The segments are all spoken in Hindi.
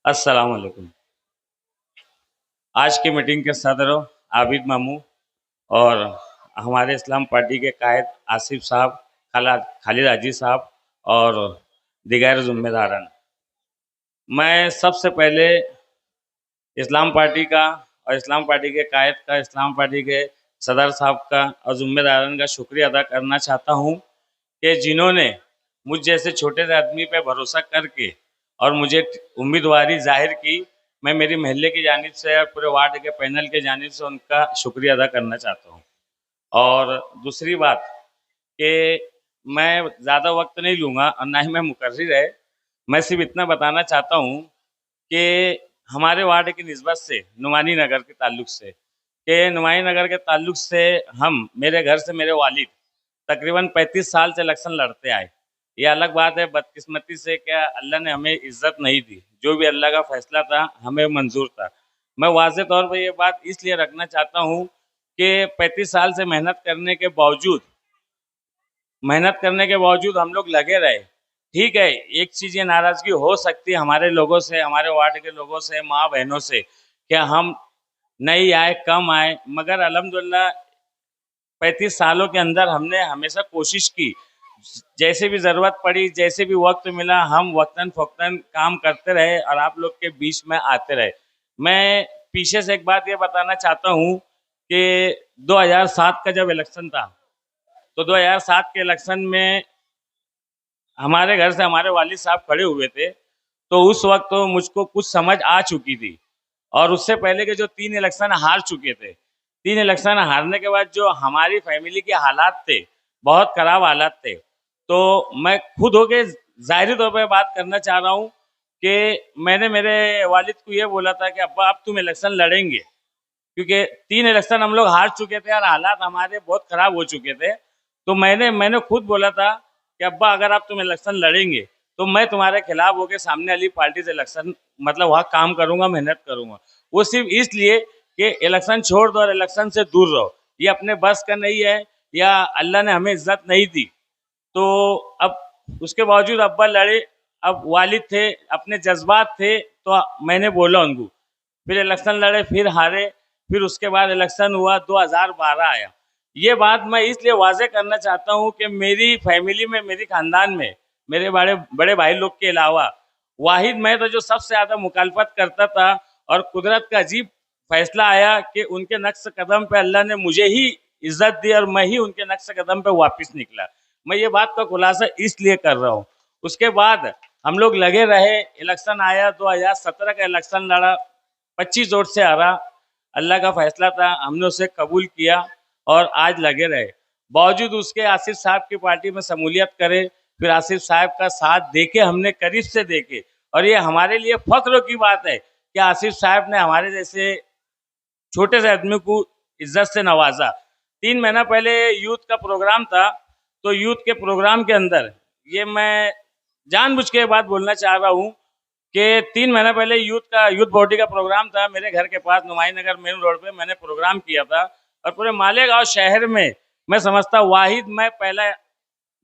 अस्सलाम वालेकुम। आज की मीटिंग के सदर आबिद मामू और हमारे इस्लाम पार्टी के कायद आसिफ साहब, खालिद हाजी साहब और दिगर ज़िम्मेदारान, मैं सबसे पहले इस्लाम पार्टी का और इस्लाम पार्टी के कायद का, इस्लाम पार्टी के सदर साहब का और ज़िम्मेदारान का शुक्रिया अदा करना चाहता हूँ कि जिन्होंने मुझ जैसे छोटे से आदमी पे भरोसा करके और मुझे उम्मीदवारी जाहिर की। मैं मेरी महल्ले की जानिब से और पूरे वार्ड के पैनल के जानिब से उनका शुक्रिया अदा करना चाहता हूँ। और दूसरी बात कि मैं ज़्यादा वक्त नहीं लूँगा और ना ही मैं मुकर्रिर है। मैं सिर्फ इतना बताना चाहता हूँ कि हमारे वार्ड की निस्बत से नुमानी नगर के ताल्लुक से हम मेरे घर से मेरे वालिद तकरीबन 35 साल से इलेक्शन लड़ते आए। ये अलग बात है, बदकिस्मती से क्या अल्लाह ने हमें इज्जत नहीं दी। जो भी अल्लाह का फैसला था हमें मंजूर था। मैं वाज़े तौर पर ये बात इसलिए रखना चाहता हूँ कि 35 साल से मेहनत करने के बावजूद हम लोग लगे रहे। ठीक है, एक चीज़ ये नाराज़गी हो सकती है हमारे लोगों से, हमारे वार्ड के लोगों से, माँ बहनों से, क्या हम नहीं आए, कम आए, मगर अल्हम्दुलिल्लाह 35 सालों के अंदर हमने हमेशा कोशिश की। जैसे भी ज़रूरत पड़ी, जैसे भी वक्त मिला, हम वक्तन फ़ौक्तन काम करते रहे और आप लोग के बीच में आते रहे। मैं पीछे से एक बात ये बताना चाहता हूँ कि 2007 का जब इलेक्शन था, तो 2007 के इलेक्शन में हमारे घर से हमारे वालिद साहब खड़े हुए थे। तो उस वक्त तो मुझको कुछ समझ आ चुकी थी और उससे पहले के जो 3 इलेक्शन हार चुके थे, 3 इलेक्शन हारने के बाद जो हमारी फैमिली के हालात थे, बहुत ख़राब हालात थे। तो मैं खुद होके ज़ाहिरी तौर पे बात करना चाह रहा हूँ कि मैंने मेरे वालिद को ये बोला था कि अब्बा अब तुम इलेक्शन लड़ेंगे, क्योंकि 3 इलेक्शन हम लोग हार चुके थे और हालात हमारे बहुत ख़राब हो चुके थे। तो मैंने खुद बोला था कि अब्बा अगर आप तुम इलेक्शन लड़ेंगे तो मैं तुम्हारे खिलाफ होकर सामने वाली पार्टी से इलेक्शन मतलब वहाँ काम करूँगा, मेहनत करूँगा। वो सिर्फ इसलिए कि इलेक्शन छोड़ दो और इलेक्शन से दूर रहो, ये अपने बस का नहीं है या अल्लाह ने हमें इज्जत नहीं दी। तो अब उसके बावजूद अब्बा लड़े, अब वालिद थे, अपने जज्बात थे, तो मैंने बोला उनको। फिर इलेक्शन लड़े, फिर हारे, फिर उसके बाद इलेक्शन हुआ, 2012 आया। ये बात मैं इसलिए वाज़े करना चाहता हूँ कि मेरी फैमिली में, मेरी ख़ानदान में, मेरे बड़े बड़े भाई लोग के अलावा वाहिद मैं तो जो सबसे ज़्यादा मुखालफत करता था। और कुदरत का अजीब फैसला आया कि उनके नक्श कदम पे अल्लाह ने मुझे ही इज्जत दी और मैं ही उनके नक्श कदम पे वापस निकला। मैं ये बात का खुलासा इसलिए कर रहा हूँ। उसके बाद हम लोग लगे रहे, इलेक्शन आया, 2017 का इलेक्शन लड़ा, 25 वोट से हारा। अल्लाह का फैसला था, हमने उसे कबूल किया और आज लगे रहे। बावजूद उसके आसिफ साहब की पार्टी में शमूलियत करे, फिर आसिफ साहब का साथ देके, हमने करीब से देखे और ये हमारे लिए फ़ख्र की बात है कि आसिफ साहब ने हमारे जैसे छोटे से आदमी को इज्जत से नवाजा। 3 महीना पहले यूथ का प्रोग्राम था, तो यूथ के प्रोग्राम के अंदर ये मैं जानबूझ के बात बोलना चाह रहा हूँ कि 3 महीना पहले यूथ बॉडी का प्रोग्राम था मेरे घर के पास नुमाई नगर मेन रोड पे। मैंने प्रोग्राम किया था और पूरे मालेगांव शहर में मैं समझता वाहिद मैं पहला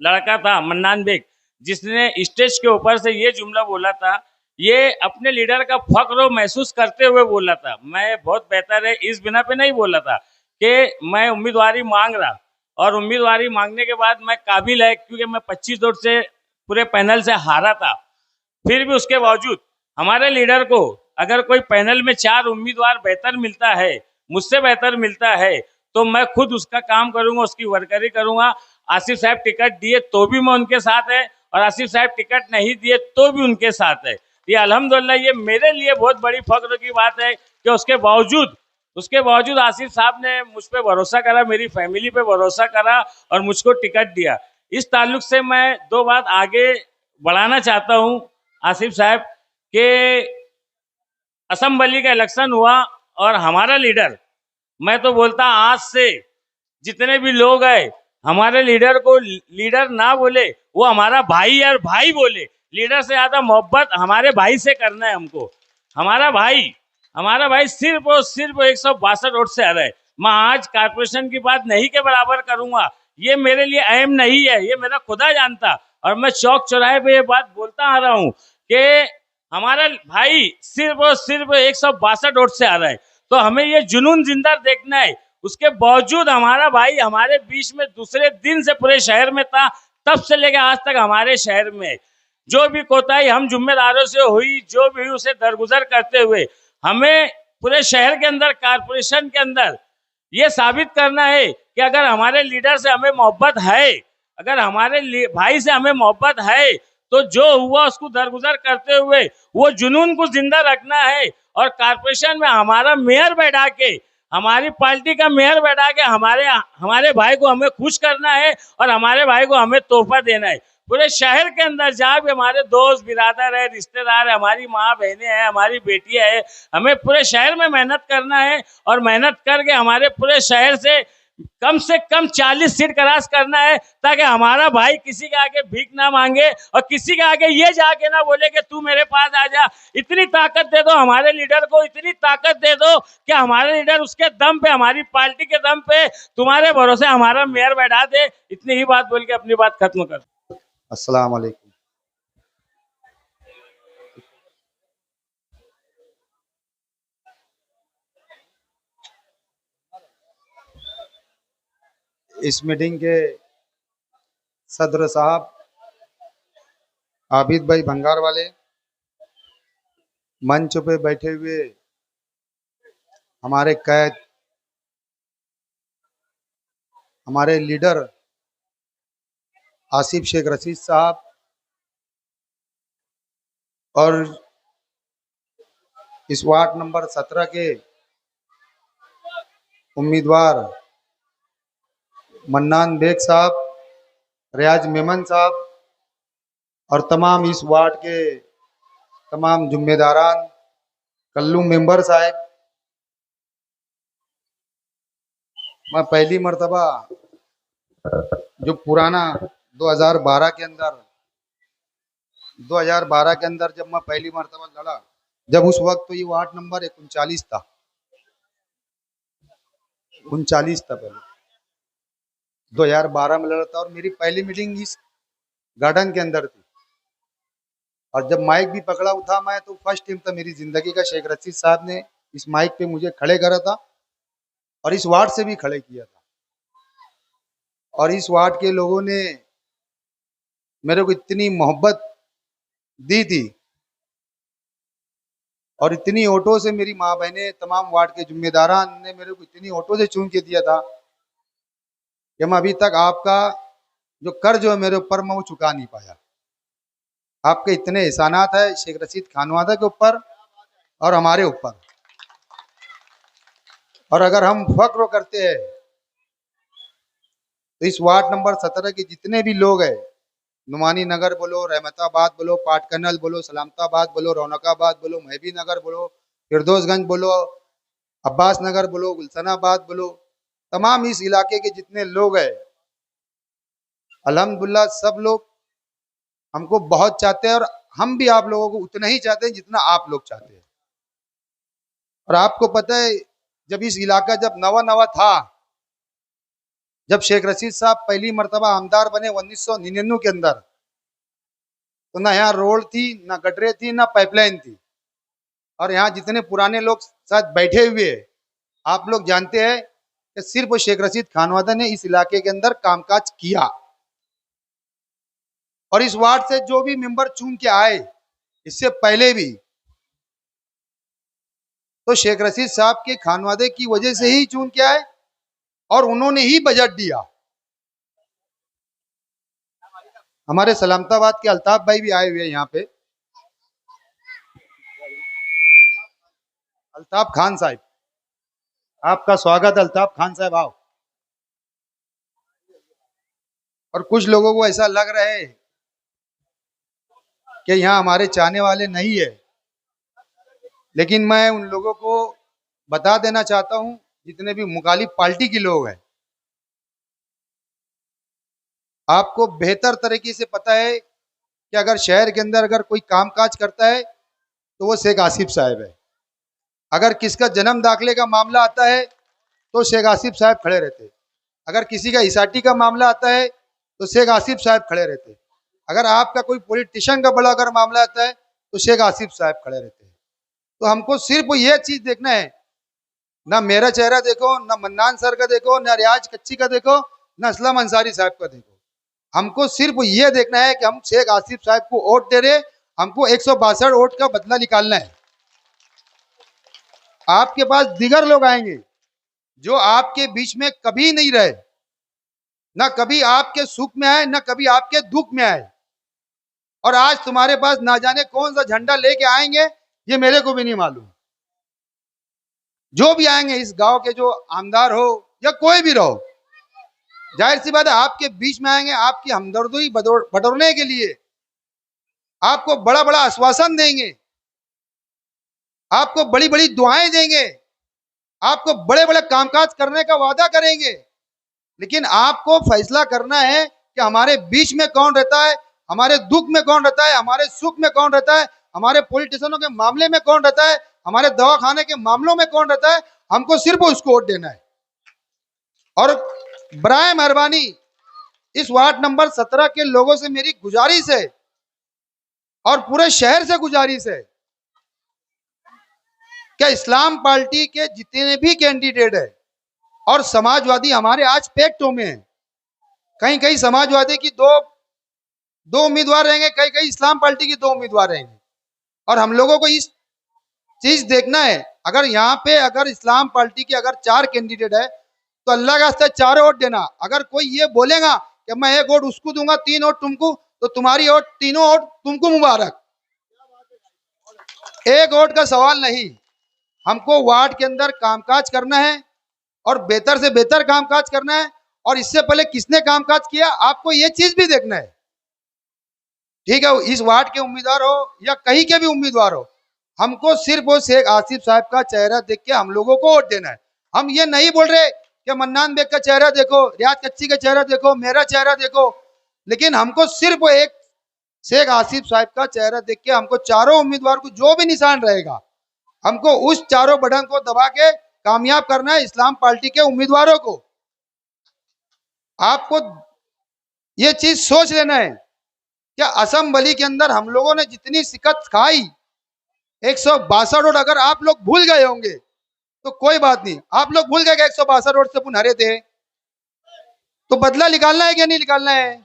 लड़का था, मन्नान बेग, जिसने स्टेज के ऊपर से ये जुमला बोला था। ये अपने लीडर का फख्र महसूस करते हुए बोला था। मैं बहुत बेहतर है इस बिना पे नहीं बोला था कि मैं उम्मीदवारी मांग रहा, और उम्मीदवारी मांगने के बाद मैं काबिल है, क्योंकि मैं 25 वोट से पूरे पैनल से हारा था। फिर भी उसके बावजूद हमारे लीडर को अगर कोई पैनल में 4 उम्मीदवार बेहतर मिलता है, मुझसे बेहतर मिलता है, तो मैं खुद उसका काम करूंगा, उसकी वर्करी करूंगा। आसिफ साहब टिकट दिए तो भी मैं उनके साथ है और आसिफ साहब टिकट नहीं दिए तो भी उनके साथ है। ये अल्हम्दुलिल्लाह ये मेरे लिए बहुत बड़ी फख्र की बात है कि उसके बावजूद आसिफ साहब ने मुझ पर भरोसा करा, मेरी फैमिली पे भरोसा करा और मुझको टिकट दिया। इस ताल्लुक से मैं 2 बात आगे बढ़ाना चाहता हूँ आसिफ साहब के। असम्बली का इलेक्शन हुआ और हमारा लीडर, मैं तो बोलता आज से जितने भी लोग हैं हमारे लीडर को लीडर ना बोले, वो हमारा भाई और भाई बोले। लीडर से ज्यादा मोहब्बत हमारे भाई से करना है हमको। हमारा भाई सिर्फ और सिर्फ 162 वोट से हारा है। मैं आज कारपोरेशन की बात नहीं के बराबर करूंगा, ये मेरे लिए अहम नहीं है, ये मेरा खुदा जानता। और मैं चौक चौराहे पे ये बात बोलता आ रहा हूँ कि हमारा भाई सिर्फ और सिर्फ 162 वोट से आ रहा है, तो हमें ये जुनून जिंदा देखना है। उसके बावजूद हमारा भाई हमारे बीच में दूसरे दिन से पूरे शहर में था, तब से लेकर आज तक हमारे शहर में जो भी कोताही हम जिम्मेदारों से हुई, जो भी हुई, उसे दरगुजर करते हुए हमें पूरे शहर के अंदर, कारपोरेशन के अंदर ये साबित करना है कि अगर हमारे लीडर से हमें मोहब्बत है, अगर हमारे भाई से हमें मोहब्बत है, तो जो हुआ उसको दरगुजर करते हुए वो जुनून को जिंदा रखना है। और कारपोरेशन में हमारा मेयर बैठा के, हमारी पार्टी का मेयर बैठा के हमारे भाई को हमें खुश करना है और हमारे भाई को हमें तोहफा देना है। पूरे शहर के अंदर जहाँ भी हमारे दोस्त बिरादर है, रिश्तेदार है, हमारी माँ बहनें हैं, हमारी बेटियां है, हमें पूरे शहर में मेहनत करना है और मेहनत करके हमारे पूरे शहर से कम 40 सीट क्रॉस करना है, ताकि हमारा भाई किसी के आगे भीख ना मांगे और किसी के आगे ये जाके ना बोले कि तू मेरे पास आ जा। इतनी ताकत दे दो हमारे लीडर को, इतनी ताकत दे दो कि हमारे लीडर उसके दम पे, हमारी पार्टी के दम पे तुम्हारे भरोसे हमारा मेयर बैठा दे। इतनी ही बात बोल के अपनी बात खत्म कर। अस्सलाम वालेकुम। इस मीटिंग के सदर साहब आबिद भाई भंगार वाले, मंच पे बैठे हुए हमारे कैद, हमारे लीडर आसिफ शेख रशीद साहब और इस वार्ड नंबर 17 के उम्मीदवार मन्नान बेग साहब, रियाज मेमन साहब और तमाम इस वार्ड के तमाम जिम्मेदारान, कल्लू मेंबर साहब, मैं पहली मर्तबा जो पुराना 2012 के अंदर जब मैं पहली मर्तबा लड़ा, जब उस वक्त तो ये वार्ड नंबर 39 था, 39 था पहले, 2012 में लड़ा था और मेरी पहली मीटिंग इस गार्डन के अंदर थी। और जब माइक भी पकड़ा उठा मैं, तो फर्स्ट टाइम था मेरी जिंदगी का, शेख रशीद साहब ने इस माइक पे मुझे खड़े करा था और इस वार्ड से भी खड़े किया था। और इस वार्ड के लोगों ने मेरे को इतनी मोहब्बत दी थी और इतनी ऑटो से मेरी माँ बहनें, तमाम वार्ड के जिम्मेदारान ने मेरे को इतनी ऑटो से चुन के दिया था कि मैं अभी तक आपका जो कर्ज है मेरे ऊपर, मैं वो चुका नहीं पाया। आपके इतने एहसानात है शेख रशीद खानवादा के ऊपर और हमारे ऊपर। और अगर हम फक्र करते हैं तो इस वार्ड नंबर 17 के जितने भी लोग हैं, नुमानी नगर बोलो, रहमताबाद बोलो, पाटकनल बोलो, सलामताबाद बोलो, रौनकाबाद बोलो, महबी नगर बोलो, फिरदौसगंज बोलो, अब्बास नगर बोलो, गुलशनाबाद बोलो, तमाम इस इलाके के जितने लोग हैं, अल्हम्दुलिल्लाह सब लोग हमको बहुत चाहते हैं और हम भी आप लोगों को उतना ही चाहते हैं जितना आप लोग चाहते हैं। और आपको पता है, जब इस इलाका जब नवा नवा था, जब शेख रशीद साहब पहली मर्तबा आमदार बने 1999 के अंदर, तो ना यहाँ रोड थी, ना गटरे थी, ना पाइपलाइन थी। और यहाँ जितने पुराने लोग साथ बैठे हुए हैं, आप लोग जानते हैं कि सिर्फ शेख रशीद खानवादा ने इस इलाके के अंदर कामकाज किया। और इस वार्ड से जो भी मेंबर चुन के आए, इससे पहले भी, तो शेख रशीद साहब के खानवादे की वजह से ही चुन के आए और उन्होंने ही बजट दिया। हमारे सलामताबाद के अल्ताफ भाई भी आए हुए हैं यहाँ पे, अल्ताफ खान साहब, आपका स्वागत अल्ताफ खान साहब, आओ। और कुछ लोगों को ऐसा लग रहा है कि यहाँ हमारे चाहने वाले नहीं है, लेकिन मैं उन लोगों को बता देना चाहता हूँ, जितने भी मुखालिफ पार्टी के लोग हैं, आपको बेहतर तरीके से पता है कि अगर शहर के अंदर अगर कोई कामकाज करता है तो वो शेख आसिफ साहब है। अगर किसका जन्म दाखिले का मामला आता है तो शेख आसिफ साहब खड़े रहते। अगर किसी का इसाटी का मामला आता है तो शेख आसिफ साहब खड़े रहते। अगर आपका कोई पॉलिटिशियन का बड़ा अगर मामला आता है तो शेख आसिफ साहब खड़े रहते हैं। तो हमको सिर्फ ये चीज देखना है, ना मेरा चेहरा देखो, ना मन्नान सर का देखो, ना रियाज कच्ची का देखो, ना असलम अंसारी साहब का देखो। हमको सिर्फ ये देखना है कि हम शेख आसिफ साहब को वोट दे रहे, हमको 162 वोट का बदला निकालना है। आपके पास दिगर लोग आएंगे जो आपके बीच में कभी नहीं रहे, ना कभी आपके सुख में आए, ना कभी आपके दुख में आए, और आज तुम्हारे पास ना जाने कौन सा झंडा लेके आएंगे ये मेरे को भी नहीं मालूम। जो भी आएंगे इस गांव के, जो आमदार हो या कोई भी रहो, जाहिर सी बात है आपके बीच में आएंगे, आपकी हमदर्दी बटोरने के लिए, आपको बड़ा बड़ा आश्वासन देंगे, आपको बड़ी बड़ी दुआएं देंगे, आपको बड़े बड़े कामकाज करने का वादा करेंगे। लेकिन आपको फैसला करना है कि हमारे बीच में कौन रहता है, हमारे दुख में कौन रहता है, हमारे सुख में कौन रहता है, हमारे पॉलिटिशियनों के मामले में कौन रहता है, हमारे दवाखाने के मामलों में कौन रहता है। हमको सिर्फ उसको वोट देना है। और बराए मेहरबानी इस वार्ड नंबर 17 के लोगों से मेरी गुजारिश है और पूरे शहर से गुजारिश है कि इस्लाम पार्टी के जितने भी कैंडिडेट है, और समाजवादी हमारे आज पैक्टों में है, कहीं कहीं समाजवादी की दो उम्मीदवार रहेंगे, कहीं कहीं इस्लाम पार्टी की 2 उम्मीदवार रहेंगे। और हम लोगों को इस चीज देखना है, अगर यहाँ पे अगर इस्लाम पार्टी के अगर 4 कैंडिडेट है तो अल्लाह का वास्ते 4 वोट देना। अगर कोई ये बोलेगा कि मैं 1 वोट उसको दूंगा, 3 वोट तुमको, तो तुम्हारी वोट, तीनों वोट तुमको मुबारक। 1 वोट का सवाल नहीं, हमको वार्ड के अंदर कामकाज करना है और बेहतर से बेहतर कामकाज करना है। और इससे पहले किसने कामकाज किया आपको ये चीज भी देखना है। ठीक है, इस वार्ड के उम्मीदवार हो या कहीं के भी उम्मीदवार हो, हमको सिर्फ वो शेख आसिफ साहब का चेहरा देख के हम लोगों को वोट देना है। हम ये नहीं बोल रहे कि मन्नान बेग का चेहरा देखो, रियाज कच्ची का चेहरा देखो, मेरा चेहरा देखो, लेकिन हमको सिर्फ एक शेख आसिफ साहब का चेहरा देख के हमको चारों उम्मीदवार को जो भी निशान रहेगा, हमको उस चारों बटन को दबा के कामयाब करना है इस्लाम पार्टी के उम्मीदवारों को। आपको ये चीज सोच लेना है कि असेंबली के अंदर हम लोगों ने जितनी शिकस्त खाई, 162 वोट अगर आप लोग भूल गए होंगे तो कोई बात नहीं। आप लोग भूल गए कि 162 वोट से अपन हरे थे, तो बदला निकालना है क्या नहीं निकालना है?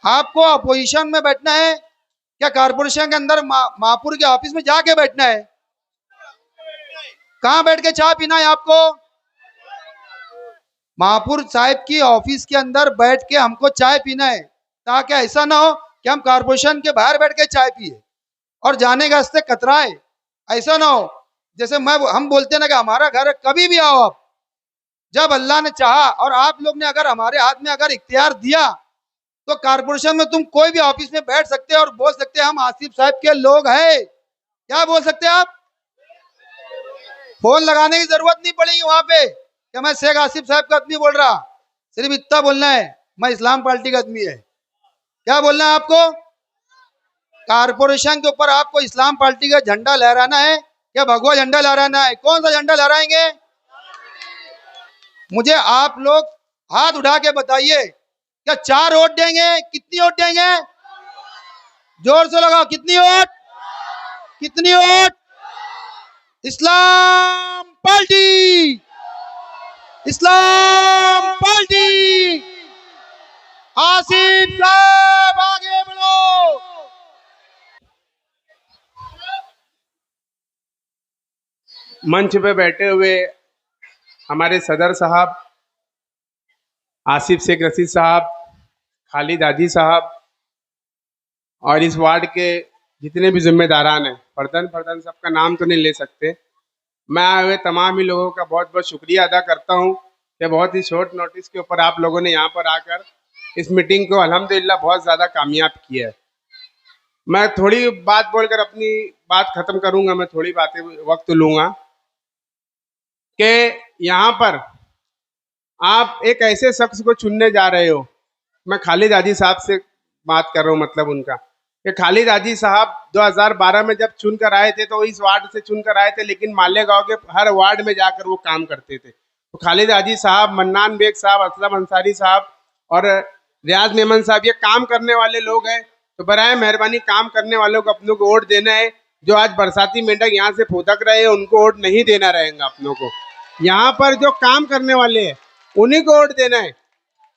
आपको अपोजिशन में बैठना है क्या कारपोरेशन के अंदर महापुर के ऑफिस में जाके बैठना है? कहां बैठ के चाय पीना है आपको? महापुर साहिब की ऑफिस के अंदर बैठ के हमको चाय पीना है, ताकि ऐसा ना हो कि हम कारपोरेशन के बाहर बैठ के चाय पिए और जाने का रास्ते कतराए। ऐसा ना हो जैसे हम बोलते ना कि हमारा घर है, कभी भी आओ आप, जब अल्लाह ने चाहा और आप लोग ने अगर हमारे हाथ में अगर इख्तियार दिया तो कारपोरेशन में तुम कोई भी ऑफिस में बैठ सकते हैं और बोल सकते हैं हम आसिफ साहब के लोग हैं। क्या बोल सकते हैं आप? फोन लगाने की जरूरत नहीं पड़ेगी वहां पे कि मैं शेख आसिफ साहब का आदमी बोल रहा, सिर्फ इतना बोलना है मैं इस्लाम पार्टी का आदमी है। क्या बोलना है आपको? कारपोरेशन के ऊपर आपको इस्लाम पार्टी का झंडा लहराना है या भगवा झंडा लहराना है? कौन सा झंडा लहराएंगे? मुझे आप लोग हाथ उठा के बताइए, क्या 4 वोट देंगे? कितनी वोट देंगे? जोर से लगाओ, कितनी वोट? कितनी वोट? इस्लाम पार्टी, इस्लाम पार्टी, आसिफ साहब आगे बढ़ो। मंच पे बैठे हुए हमारे सदर साहब, आसिफ शेख रशीद साहब, खालिद हाजी साहब और इस वार्ड के जितने भी जिम्मेदारान हैं, फर्दन फर्दन सबका नाम तो नहीं ले सकते। मैं आए हुए तमाम ही लोगों का बहुत बहुत शुक्रिया अदा करता हूं कि बहुत ही शॉर्ट नोटिस के ऊपर आप लोगों ने यहाँ पर आकर इस मीटिंग को अल्हम्दुलिल्लाह बहुत ज़्यादा कामयाब किया है। मैं थोड़ी बात बोलकर अपनी बात ख़त्म करूँगा, मैं थोड़ी बातें वक्त लूँगा कि यहाँ पर आप एक ऐसे शख्स को चुनने जा रहे हो। मैं खालिद हाजी साहब से बात कर रहा हूँ, मतलब उनका कि खालिद हाजी साहब 2012 में जब चुनकर आए थे तो इस वार्ड से चुनकर आए थे, लेकिन मालेगांव के हर वार्ड में जाकर वो काम करते थे। तो खालिद हाजी साहब, मन्नान बेग साहब, असलम अंसारी साहब और रियाज मेमन साहब ये काम करने वाले लोग हैं तो बराए मेहरबानी काम करने वालों को अपनों को वोट देना है। जो आज बरसाती मेंढक यहाँ से फुदक रहे हैं उनको वोट नहीं देना रहेगा अपनों को। यहाँ पर जो काम करने वाले हैं उन्हीं को वोट देना है।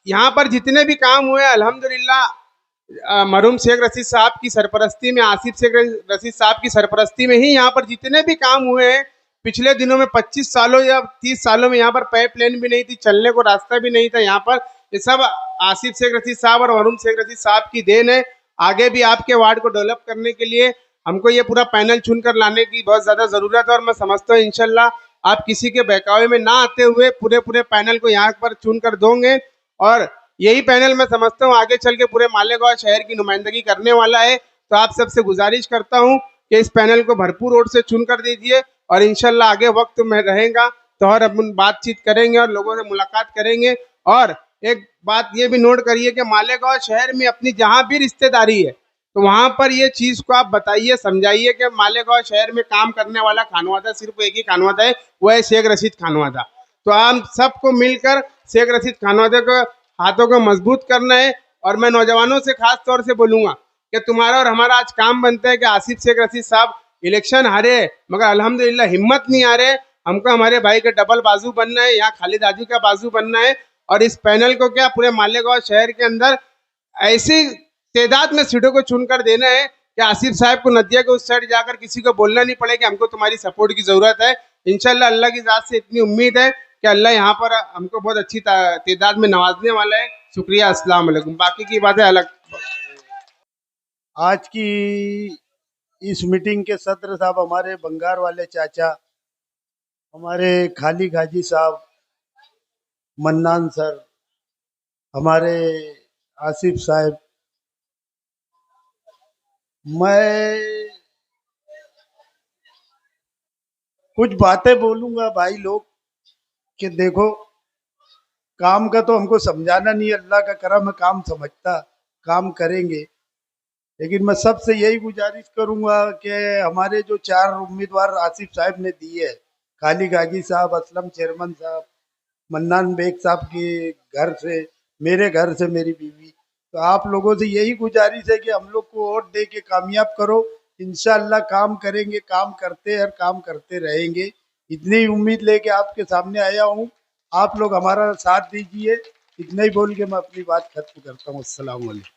यहाँ पर जितने भी काम हुए अल्हम्दुलिल्लाह मरहूम शेख रशीद साहब की सरपरस्ती में, आसिफ शेख रशीद साहब की सरपरस्ती में ही यहाँ पर जितने भी काम हुए हैं। पिछले दिनों में 25 सालों या 30 सालों में यहाँ पर पाइपलाइन भी नहीं थी, चलने को रास्ता भी नहीं था यहाँ पर। ये सब आसिफ शेख रशीद साहब और मरहूम शेख रशीद साहब की देन है। आगे भी आपके वार्ड को डेवलप करने के लिए हमको ये पूरा पैनल चुनकर लाने की बहुत ज़्यादा ज़रूरत है और मैं समझता हूँ इंशाल्लाह आप किसी के बहकावे में ना आते हुए पूरे पैनल को यहाँ पर चुन कर दोगे। और यही पैनल मैं समझता हूँ आगे चल के पूरे मालेगांव शहर की नुमाइंदगी करने वाला है। तो आप सबसे गुजारिश करता हूँ कि इस पैनल को भरपूर वोट से चुन कर दीजिए और इंशाल्लाह आगे वक्त में रहेगा तो और अपन बातचीत करेंगे और लोगों से मुलाकात करेंगे। और एक बात ये भी नोट करिए कि मालेगांव शहर में अपनी जहाँ भी रिश्तेदारी है तो वहाँ पर ये चीज़ को आप बताइए, समझाइए कि मालेगांव शहर में काम करने वाला खानवादा सिर्फ एक ही खानवादा है, वो है शेख रशीद खानवादा। तो हम सबको मिलकर शेख रशीद खानवादा को हाथों को मजबूत करना है। और मैं नौजवानों से खास तौर से बोलूंगा कि तुम्हारा और हमारा आज काम बनता है कि आसिफ शेख रशीद साहब इलेक्शन हारे मगर अल्हम्दुलिल्लाह हिम्मत नहीं आ रहे। हमको हमारे भाई का डबल बाजू बनना है, यहाँ खालिद आजू का बाजू बनना है। और इस पैनल को क्या पूरे मालेगांव शहर के अंदर ऐसी तादाद में सीटों को चुनकर देना है कि आसिफ साहब को नदिया के उस साइड जाकर किसी को बोलना नहीं पड़े कि हमको तुम्हारी सपोर्ट की जरूरत है। इंशाल्लाह अल्लाह की ज़ात से इतनी उम्मीद है कि अल्लाह यहाँ पर हमको बहुत अच्छी तादाद में नवाजने वाला है। शुक्रिया, अस्सलाम वालेकुम। बाकी की बातें अलग। आज की इस मीटिंग के सत्र साहब हमारे बंगार वाले चाचा, हमारे खाली गाजी साहब, मन्नान सर, हमारे आसिफ साहब। मैं कुछ बातें बोलूंगा भाई लोग कि देखो काम का तो हमको समझाना नहीं, अल्लाह का करम है, काम समझता काम करेंगे। लेकिन मैं सबसे यही गुजारिश करूंगा कि हमारे जो 4 उम्मीदवार आसिफ साहब ने दिए है, खाली गाजी साहब, असलम चेयरमैन साहब, मन्नान बेग साहब के घर से, मेरे घर से मेरी बीवी, तो आप लोगों से यही गुजारिश है कि हम लोग को वोट दे के कामयाब करो। इंशाल्लाह काम करेंगे, काम करते हैं और काम करते रहेंगे। इतनी ही उम्मीद लेके आपके सामने आया हूँ, आप लोग हमारा साथ दीजिए। इतना ही बोल के मैं अपनी बात खत्म करता हूँ। अस्सलाम वालेकुम।